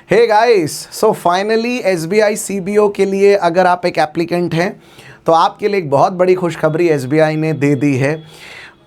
हे guys, so finally SBI CBO के लिए अगर आप एक एप्लीकेंट हैं तो आपके लिए एक बहुत बड़ी खुशखबरी एसबीआई ने दे दी है।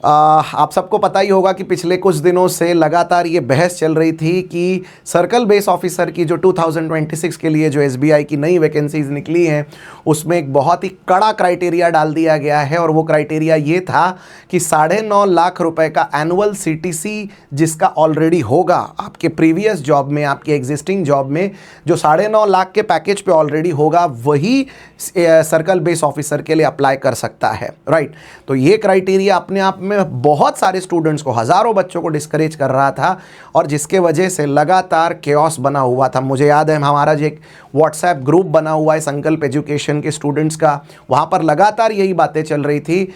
आप सबको पता ही होगा कि पिछले कुछ दिनों से लगातार ये बहस चल रही थी कि सर्कल बेस ऑफिसर की जो 2026 के लिए जो एसबीआई की नई वैकेंसीज निकली हैं उसमें एक बहुत ही कड़ा क्राइटेरिया डाल दिया गया है। और वो क्राइटेरिया ये था कि 9.5 लाख रुपए का एनुअल सीटीसी जिसका ऑलरेडी होगा आपके प्रीवियस जॉब में, आपके एग्जिस्टिंग जॉब में जो 9.5 लाख के पैकेज पे ऑलरेडी होगा, वही सर्कल बेस ऑफिसर के लिए अप्लाई कर सकता है। राइट, तो ये क्राइटेरिया अपने आप में बहुत सारे स्टूडेंट्स को, हजारों बच्चों को डिस्करेज कर रहा था और जिसके वजह से लगातार केओस बना हुआ था। मुझे याद है हमारा जो एक व्हाट्सएप ग्रुप बना हुआ है संकल्प एजुकेशन के स्टूडेंट्स का, वहां पर लगातार यही बातें चल रही थी।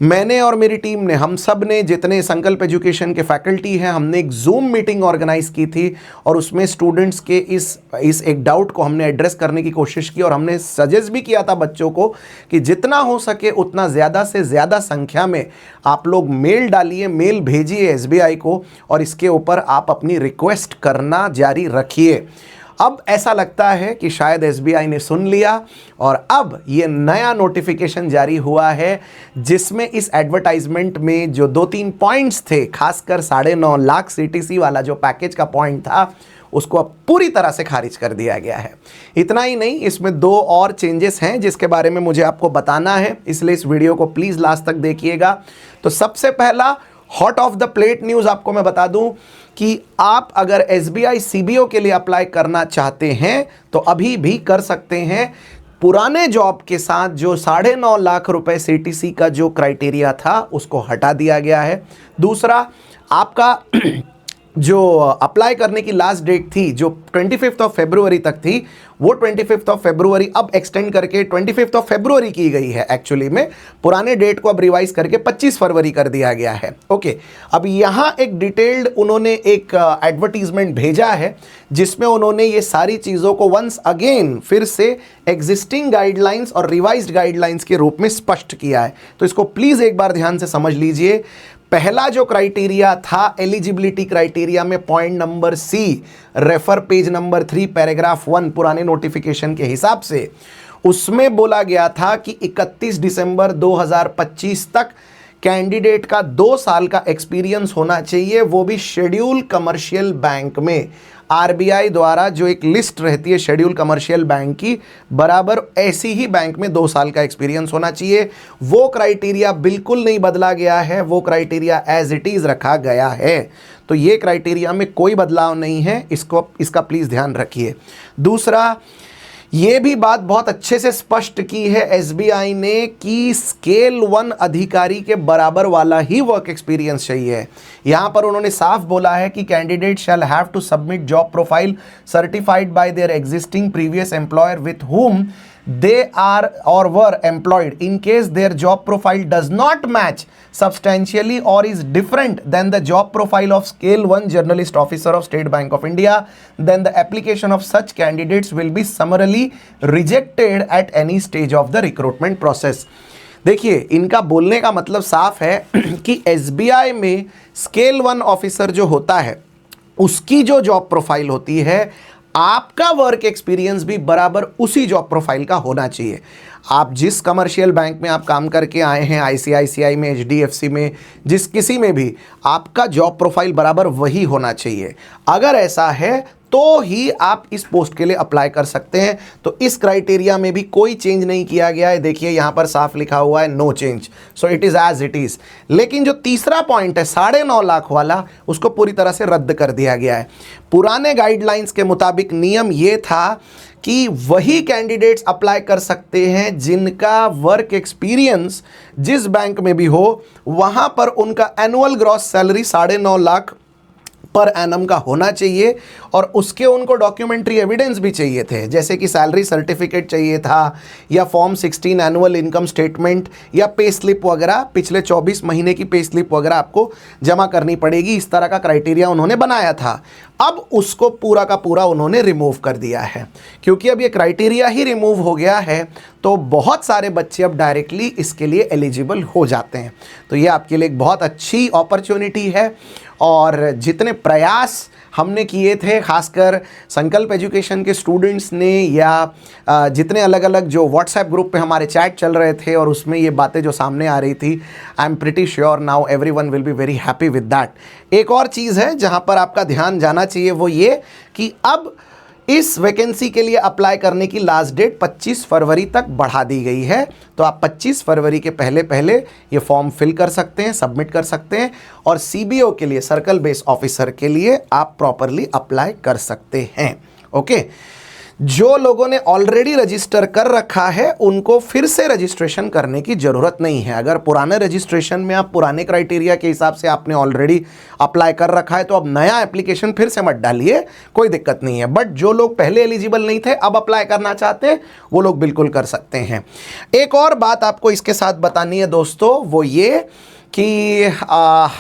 मैंने और मेरी टीम ने, हम सब ने, जितने संकल्प एजुकेशन के फैकल्टी हैं, हमने एक जूम मीटिंग ऑर्गेनाइज की थी और उसमें स्टूडेंट्स के इस एक डाउट को हमने एड्रेस करने की कोशिश की और हमने सजेस्ट भी किया था बच्चों को कि जितना हो सके उतना ज़्यादा से ज़्यादा संख्या में आप लोग मेल डालिए, मेल भेजिए एसबीआई को और इसके ऊपर आप अपनी रिक्वेस्ट करना जारी रखिए। अब ऐसा लगता है कि शायद एसबीआई ने सुन लिया और अब ये नया नोटिफिकेशन जारी हुआ है जिसमें इस एडवर्टाइजमेंट में जो 2-3 पॉइंट्स थे, खासकर 9.5 लाख सीटीसी वाला जो पैकेज का पॉइंट था, उसको अब पूरी तरह से खारिज कर दिया गया है। इतना ही नहीं, इसमें 2 और चेंजेस हैं जिसके बारे में मुझे आपको बताना है, इसलिए इस वीडियो को प्लीज़ लास्ट तक देखिएगा। तो सबसे पहला hot of the plate news आपको मैं बता दूं कि आप अगर एसबीआई सीबीओ के लिए अप्लाई करना चाहते हैं तो अभी भी कर सकते हैं। पुराने जॉब के साथ जो 9.5 लाख रुपए सीटीसी का जो क्राइटेरिया था उसको हटा दिया गया है। दूसरा, आपका जो अप्लाई करने की लास्ट डेट थी जो 25 फरवरी तक थी, वो 25 फरवरी अब एक्सटेंड करके 25 फरवरी की गई है। एक्चुअली में पुराने डेट को अब रिवाइज करके 25 फरवरी कर दिया गया है। ओके, अब यहाँ एक डिटेल्ड उन्होंने एक एडवर्टीजमेंट भेजा है जिसमें उन्होंने ये सारी चीज़ों को वंस अगेन फिर से एग्जिस्टिंग गाइडलाइंस और रिवाइज्ड गाइडलाइंस के रूप में स्पष्ट किया है। तो इसको प्लीज़ एक बार ध्यान से समझ लीजिए। पहला जो क्राइटेरिया था एलिजिबिलिटी क्राइटेरिया में, point number C, refer page number 3 paragraph 1 पुराने नोटिफिकेशन के हिसाब से, उसमें बोला गया था कि 31 दिसंबर 2025 तक कैंडिडेट का 2 साल का एक्सपीरियंस होना चाहिए, वो भी शेड्यूल कमर्शियल बैंक में। आरबीआई द्वारा जो एक लिस्ट रहती है शेड्यूल कमर्शियल बैंक की, बराबर ऐसी ही बैंक में 2 साल का एक्सपीरियंस होना चाहिए। वो क्राइटेरिया बिल्कुल नहीं बदला गया है, वो क्राइटेरिया एज इट इज़ रखा गया है। तो ये क्राइटेरिया में कोई बदलाव नहीं है, इसका प्लीज़ ध्यान रखिए। दूसरा, ये भी बात बहुत अच्छे से स्पष्ट की है एसबीआई ने कि स्केल 1 अधिकारी के बराबर वाला ही वर्क एक्सपीरियंस चाहिए। यहाँ पर उन्होंने साफ बोला है कि candidate shall have to submit job profile certified by their existing previous employer with whom they are or were employed. In case their job profile does not match substantially or is different than the job profile of scale 1 journalist officer of State Bank of India, then the application of such candidates will be summarily rejected at any stage of the recruitment process. देखिए, इनका बोलने का मतलब साफ है कि SBI में scale 1 officer जो होता है उसकी जो जॉब प्रोफाइल होती है, आपका वर्क एक्सपीरियंस भी बराबर उसी जॉब प्रोफाइल का होना चाहिए। आप जिस कमर्शियल बैंक में आप काम करके आए हैं, आईसीआईसीआई में, एचडीएफसी में, जिस किसी में भी, आपका जॉब प्रोफाइल बराबर वही होना चाहिए। अगर ऐसा है तो ही आप इस पोस्ट के लिए अप्लाई कर सकते हैं। तो इस क्राइटेरिया में भी कोई चेंज नहीं किया गया है। देखिए यहाँ पर साफ लिखा हुआ है no change, so it is as it is. लेकिन जो तीसरा पॉइंट है 9.5 लाख वाला, उसको पूरी तरह से रद्द कर दिया गया है। पुराने गाइडलाइंस के मुताबिक नियम ये था कि वही कैंडिडेट्स अप्लाई कर सकते हैं जिनका वर्क एक्सपीरियंस जिस बैंक में भी हो, वहाँ पर उनका annual gross salary 9.5 lakh per annum का होना चाहिए और उसके उनको डॉक्यूमेंट्री एविडेंस भी चाहिए थे, जैसे कि सैलरी सर्टिफिकेट चाहिए था या फॉर्म 16 एनुअल इनकम स्टेटमेंट या पे स्लिप वगैरह, पिछले 24 महीने की पे स्लिप वगैरह आपको जमा करनी पड़ेगी। इस तरह का क्राइटेरिया उन्होंने बनाया था। अब उसको पूरा का पूरा उन्होंने रिमूव कर दिया है। क्योंकि अब ये क्राइटेरिया ही रिमूव हो गया है तो बहुत सारे बच्चे अब डायरेक्टली इसके लिए एलिजिबल हो जाते हैं। तो ये आपके लिए एक बहुत अच्छी अपॉर्चुनिटी है और जितने प्रयास हमने किए थे, खासकर संकल्प एजुकेशन के स्टूडेंट्स ने, या जितने अलग अलग जो व्हाट्सएप ग्रुप पे हमारे चैट चल रहे थे और उसमें ये बातें जो सामने आ रही थी, I am pretty sure now everyone will be very happy with that. एक और चीज़ है जहाँ पर आपका ध्यान जाना चाहिए, वो ये कि अब इस वैकेंसी के लिए अप्लाई करने की लास्ट डेट 25 फरवरी तक बढ़ा दी गई है। तो आप 25 फरवरी के पहले पहले ये फॉर्म फिल कर सकते हैं, सबमिट कर सकते हैं, और सीबीओ के लिए, सर्कल बेस ऑफिसर के लिए आप प्रॉपरली अप्लाई कर सकते हैं। ओके, जो लोगों ने ऑलरेडी रजिस्टर कर रखा है उनको फिर से रजिस्ट्रेशन करने की ज़रूरत नहीं है। अगर पुराने रजिस्ट्रेशन में आप पुराने क्राइटेरिया के हिसाब से आपने ऑलरेडी अप्लाई कर रखा है तो अब नया एप्लीकेशन फिर से मत डालिए, कोई दिक्कत नहीं है। बट जो लोग पहले एलिजिबल नहीं थे, अब अप्लाई करना चाहते हैं, वो लोग बिल्कुल कर सकते हैं। एक और बात आपको इसके साथ बतानी है दोस्तों, वो ये कि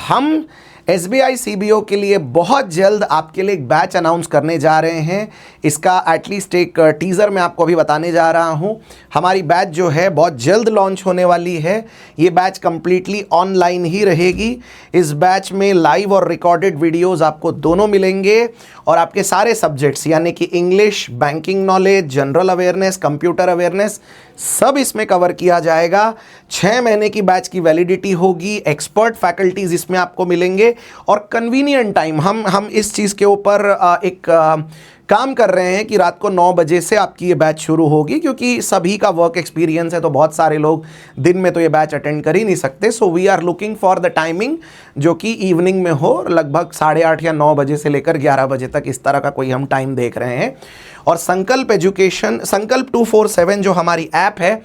हम SBI CBO के लिए बहुत जल्द आपके लिए एक बैच अनाउंस करने जा रहे हैं। इसका एटलीस्ट एक टीज़र मैं आपको अभी बताने जा रहा हूं। हमारी बैच जो है बहुत जल्द लॉन्च होने वाली है। ये बैच कंप्लीटली ऑनलाइन ही रहेगी। इस बैच में लाइव और रिकॉर्डेड वीडियोस आपको दोनों मिलेंगे, और आपके सारे सब्जेक्ट्स यानी कि English, banking knowledge, general awareness, computer awareness, सब इसमें कवर किया जाएगा। 6 महीने की बैच की वैलिडिटी होगी। एक्सपर्ट फैकल्टीज़ इसमें आपको मिलेंगे, और कन्वीनियंट टाइम हम इस चीज़ के ऊपर एक काम कर रहे हैं कि रात को 9 बजे से आपकी ये बैच शुरू होगी, क्योंकि सभी का वर्क एक्सपीरियंस है, तो बहुत सारे लोग दिन में तो ये बैच अटेंड कर ही नहीं सकते। So we are looking for the timing जो कि इवनिंग में हो, लगभग 8:30 या 9 बजे से लेकर 11 बजे तक, इस तरह का कोई हम टाइम देख रहे हैं। और संकल्प एजुकेशन, संकल्प 247 जो हमारी ऐप है,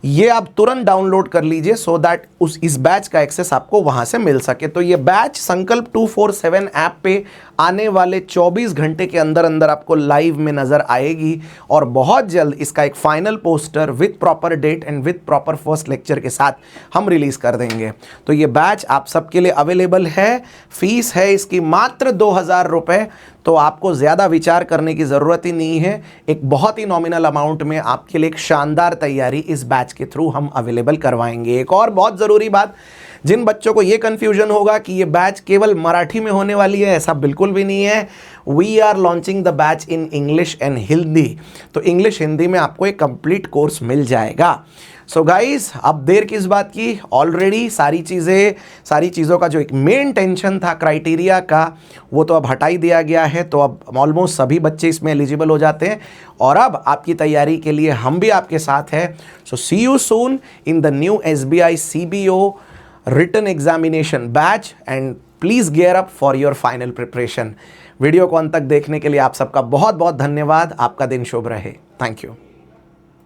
ये आप तुरंत डाउनलोड कर लीजिए सो दैट इस बैच का एक्सेस आपको वहां से मिल सके। तो ये बैच संकल्प 247 ऐप पे आने वाले 24 घंटे के अंदर अंदर आपको लाइव में नज़र आएगी, और बहुत जल्द इसका एक final poster with proper date and with proper first lecture के साथ हम रिलीज़ कर देंगे। तो ये बैच आप सबके लिए अवेलेबल है। फीस है इसकी मात्र 2000 रुपये, तो आपको ज़्यादा विचार करने की ज़रूरत ही नहीं है। एक बहुत ही नॉमिनल अमाउंट में आपके लिए एक शानदार तैयारी इस बैच के थ्रू हम अवेलेबल करवाएंगे। एक और बहुत ज़रूरी बात, जिन बच्चों को ये कन्फ्यूजन होगा कि ये बैच केवल मराठी में होने वाली है, ऐसा बिल्कुल भी नहीं है। We are launching the batch in English and Hindi. तो इंग्लिश हिंदी में आपको एक कंप्लीट कोर्स मिल जाएगा। सो गाइज, अब देर किस बात की, ऑलरेडी सारी चीज़ों का जो एक मेन टेंशन था क्राइटेरिया का, वो तो अब हटा ही दिया गया है। तो अब ऑलमोस्ट सभी बच्चे इसमें एलिजिबल हो जाते हैं, और अब आपकी तैयारी के लिए हम भी आपके साथ हैं। So see you soon in the new SBI CBO written examination batch, and please gear up for your final preparation. Video को अंत तक देखने के लिए आप सबका बहुत बहुत धन्यवाद। आपका दिन शुभ रहे। Thank you.